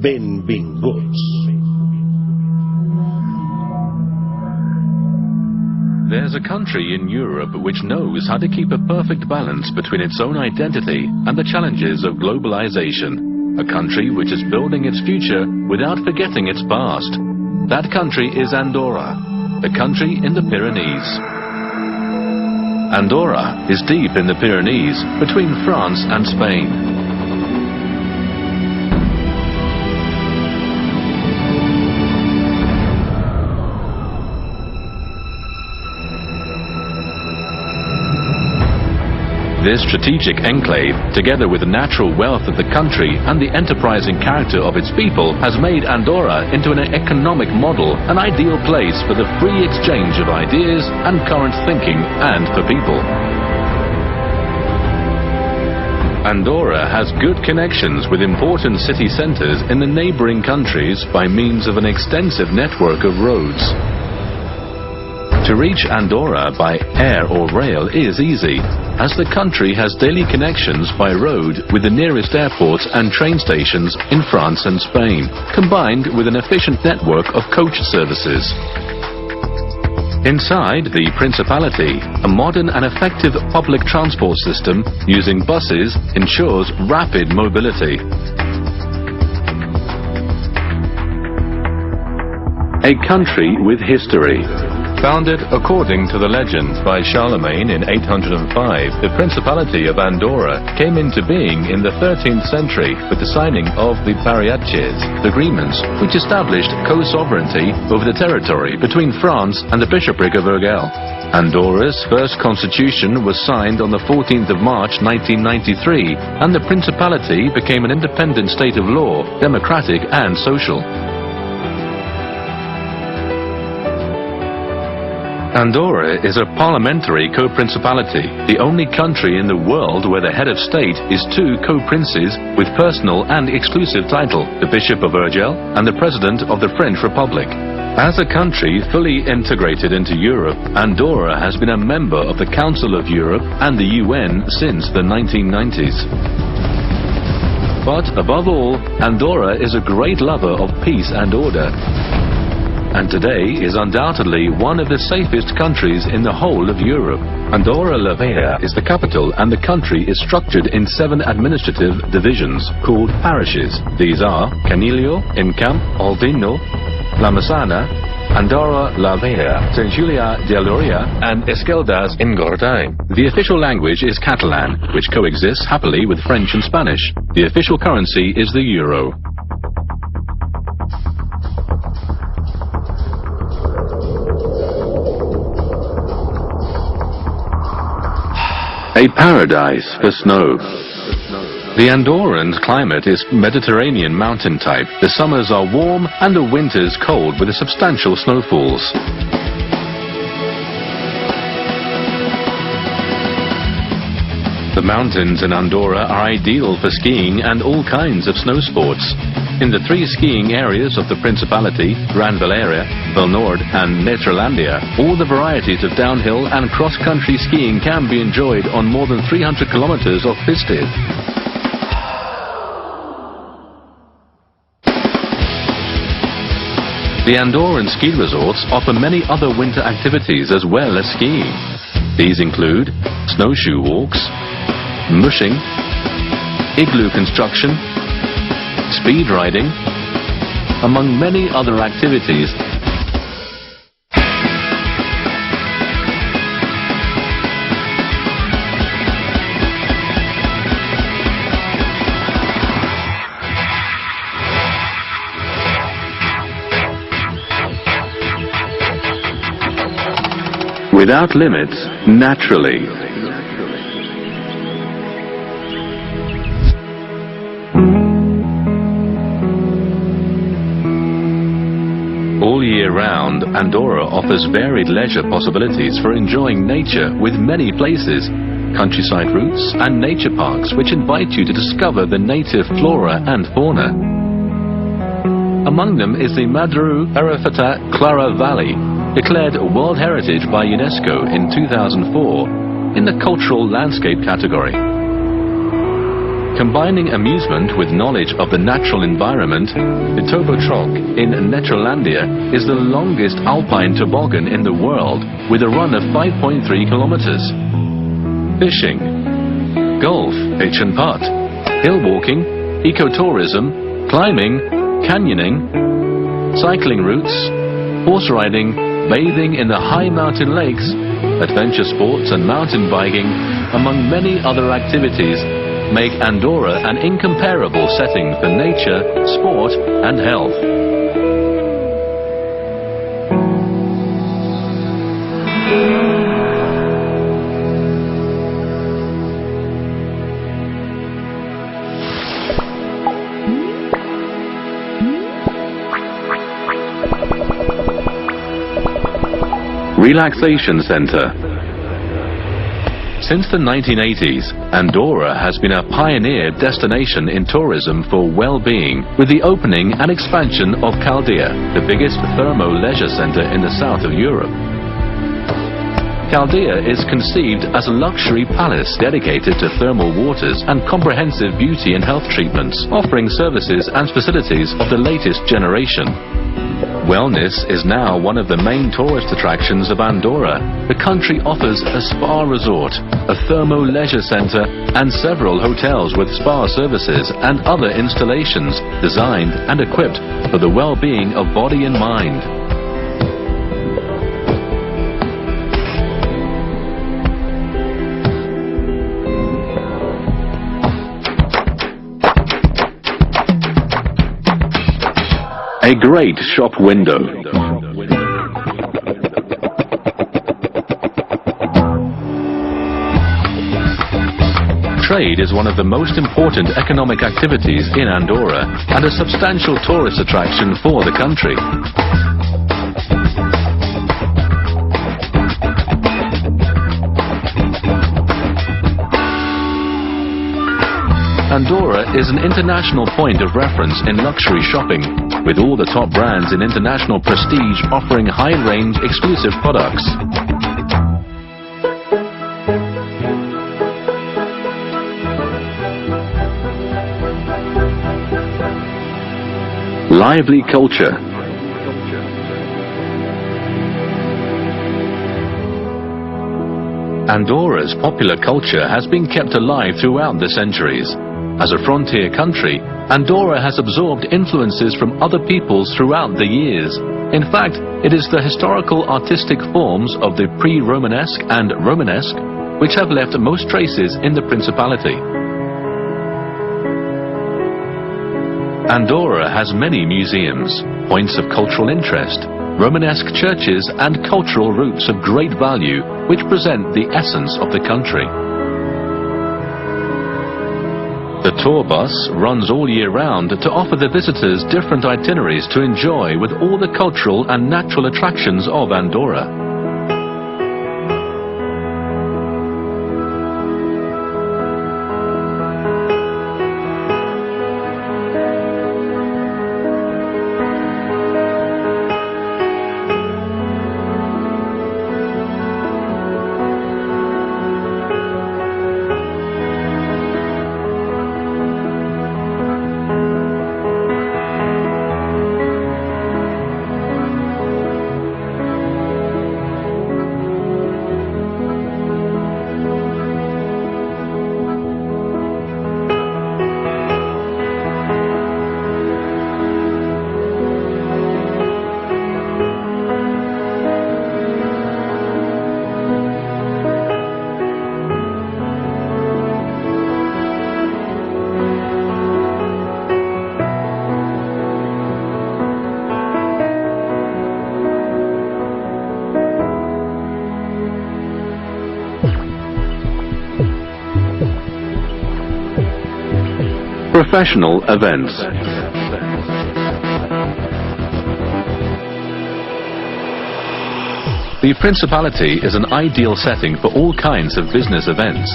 Benvinguts. There's a country in Europe which knows how to keep a perfect balance between its own identity and the challenges of globalization. A country which is building its future without forgetting its past. That country is Andorra, a country in the Pyrenees. Andorra is deep in the Pyrenees, between France and Spain. This strategic enclave, together with the natural wealth of the country and the enterprising character of its people, has made Andorra into an economic model, an ideal place for the free exchange of ideas and current thinking, and for people. Andorra has good connections with important city centres in the neighbouring countries by means of an extensive network of roads. To reach Andorra by air or rail is easy, as the country has daily connections by road with the nearest airports and train stations in France and Spain, combined with an efficient network of coach services. Inside the Principality, a modern and effective public transport system using buses ensures rapid mobility. A country with history. Founded according to the legend by Charlemagne in 805, the Principality of Andorra came into being in the 13th century with the signing of the Pariaches agreements, which established co-sovereignty over the territory between France and the Bishopric of Urgell. Andorra's first constitution was signed on the 14th of March 1993, and the Principality became an independent state of law, democratic and social. Andorra is a parliamentary co-principality, the only country in the world where the head of state is two co-princes with personal and exclusive title, the Bishop of Urgell and the President of the French Republic. As a country fully integrated into Europe, Andorra has been a member of the Council of Europe and the UN since the 1990s. But above all, Andorra is a great lover of peace and order, and today is undoubtedly one of the safest countries in the whole of Europe. Andorra la Vella is the capital, and the country is structured in 7 administrative divisions called parishes. These are Canillo, Encamp, Ordino, La Massana, Andorra la Vella, Sant Julià de Lòria, and Esqueldas in Gorday. The official language is Catalan, which coexists happily with French and Spanish. The official currency is the euro. A paradise for snow. The Andorran climate is Mediterranean mountain type. The summers are warm and the winters cold with substantial snowfalls. The mountains in Andorra are ideal for skiing and all kinds of snow sports. In the 3 skiing areas of the Principality, Gran Valeria, Valnord and Netralandia, all the varieties of downhill and cross-country skiing can be enjoyed on more than 300 kilometers of piste. The Andorran ski resorts offer many other winter activities as well as skiing. These include snowshoe walks, mushing, igloo construction, speed riding, among many other activities. Without limits, naturally. All year round, Andorra offers varied leisure possibilities for enjoying nature with many places, countryside routes and nature parks which invite you to discover the native flora and fauna. Among them is the Madru Arafata Clara Valley, declared World Heritage by UNESCO in 2004 in the Cultural Landscape category. Combining amusement with knowledge of the natural environment, the Tobotrok in Netrolandia is the longest alpine toboggan in the world with a run of 5.3 kilometers. Fishing, golf, pitch and putt, hill walking, ecotourism, climbing, canyoning, cycling routes, horse riding, bathing in the high mountain lakes, adventure sports and mountain biking, among many other activities, make Andorra an incomparable setting for nature, sport and health. Relaxation Center. Since the 1980s, Andorra has been a pioneer destination in tourism for well-being, with the opening and expansion of Caldea, the biggest thermo-leisure center in the south of Europe. Caldea is conceived as a luxury palace dedicated to thermal waters and comprehensive beauty and health treatments, offering services and facilities of the latest generation. Wellness is now one of the main tourist attractions of Andorra. The country offers a spa resort, a thermo-leisure center, and several hotels with spa services and other installations designed and equipped for the well-being of body and mind. A great shop window. Trade is one of the most important economic activities in Andorra and a substantial tourist attraction for the country. Andorra is an international point of reference in luxury shopping, with all the top brands in international prestige offering high-range exclusive products. Lively culture. Andorra's popular culture has been kept alive throughout the centuries. As a frontier country, Andorra has absorbed influences from other peoples throughout the years. In fact, it is the historical artistic forms of the pre-Romanesque and Romanesque which have left most traces in the Principality. Andorra has many museums, points of cultural interest, Romanesque churches and cultural routes of great value which present the essence of the country. The tour bus runs all year round to offer the visitors different itineraries to enjoy with all the cultural and natural attractions of Andorra. Professional events. The Principality is an ideal setting for all kinds of business events.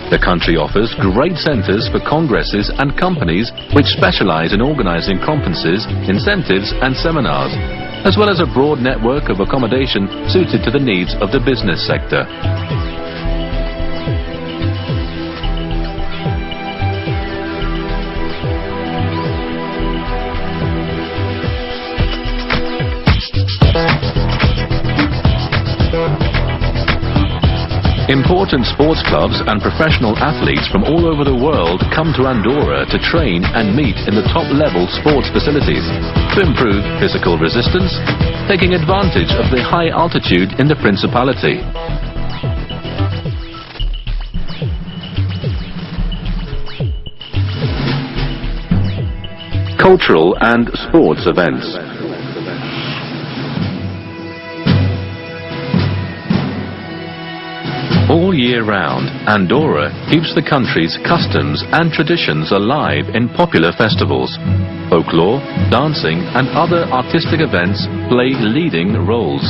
The country offers great centres for congresses and companies which specialise in organising conferences, incentives and seminars, as well as a broad network of accommodation suited to the needs of the business sector. Important sports clubs and professional athletes from all over the world come to Andorra to train and meet in the top-level sports facilities to improve physical resistance, taking advantage of the high altitude in the Principality. Cultural and sports events. All year round, Andorra keeps the country's customs and traditions alive in popular festivals. Folklore, dancing and other artistic events play leading roles.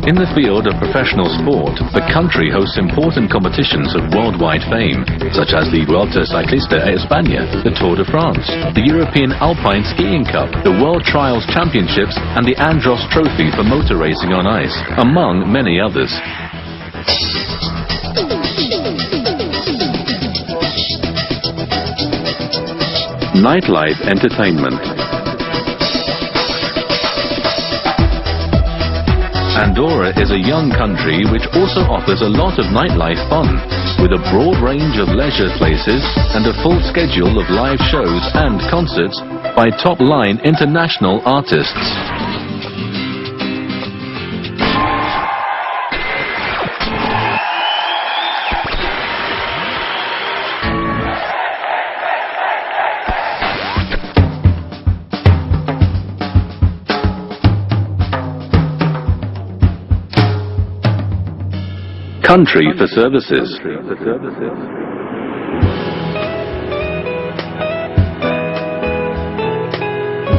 In the field of professional sport, the country hosts important competitions of worldwide fame, such as the Vuelta Ciclista a España, the Tour de France, the European Alpine Skiing Cup, the World Trials Championships, and the Andros Trophy for motor racing on ice, among many others. Nightlife entertainment. Andorra is a young country which also offers a lot of nightlife fun, with a broad range of leisure places and a full schedule of live shows and concerts by top-line international artists. Country for services.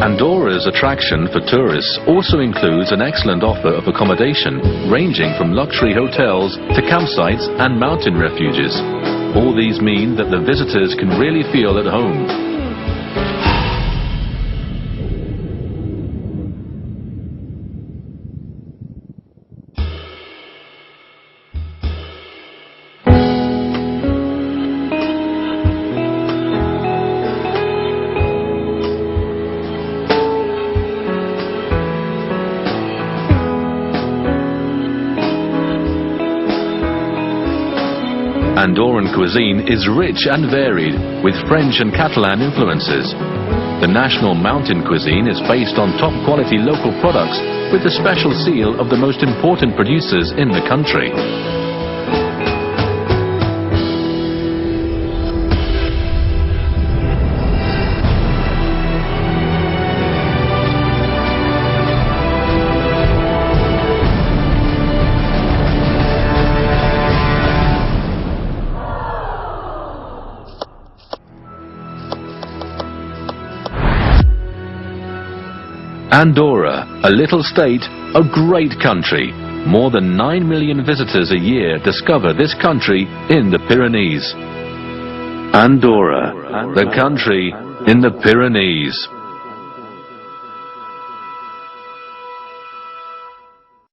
Andorra's attraction for tourists also includes an excellent offer of accommodation, ranging from luxury hotels to campsites and mountain refuges. All these mean that the visitors can really feel at home. Andorran cuisine is rich and varied, with French and Catalan influences. The national mountain cuisine is based on top-quality local products with the special seal of the most important producers in the country. Andorra, a little state, a great country. More than 9 million visitors a year discover this country in the Pyrenees. Andorra, the country in the Pyrenees.